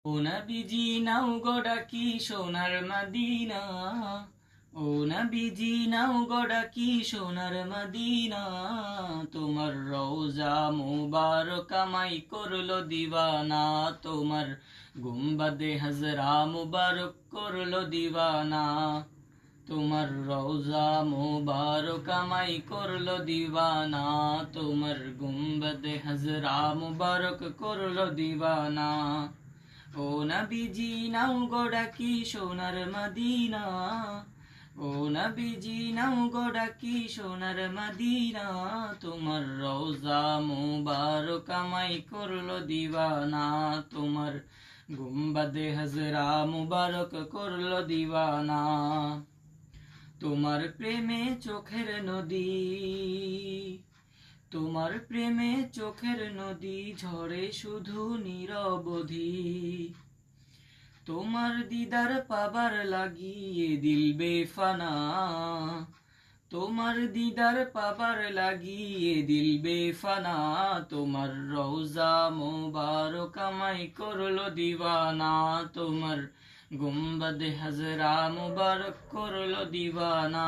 ও নবীজি নাও গো ডাকি সোনার মদিনা, ও নবীজি নাও গো ডাকি সোনার মদিনা। তোমার রওজা মুবারক আমায় করলো দিওয়ানা, তোমার গুম্বাদে হজরা মুবারক করলো দিওয়ানা। তোমার রওজা মুবারক আমায় করলো দিওয়ানা, তোমার গুম্বাদে হজরা মুবারক করলো দিওয়ানা। ও নবীজি নাও গো ডাকি সোনার মদিনা, ও নবীজি নাও গো ডাকি সোনার মদিনা। তোমার রওজা মুবারক আমায় করলো দিওয়ানা, তোমার গুম্বাদে হজরা মুবারক করলো দিওয়ানা। তোমার প্রেমে চোখের নদী, তোমার প্রেমে চোখের নদী ঝরে শুধু নিরবধি। তোমার দিদার পাবার লাগিয়ে দিল বেফানা, তোমার দিদার পাবার লাগিয়ে দিল বেফানা। তোমার রওজা মুবারক আমায় করলো দিওয়ানা, তোমার গুম্বাদে হজরা মুবারক করলো দিওয়ানা।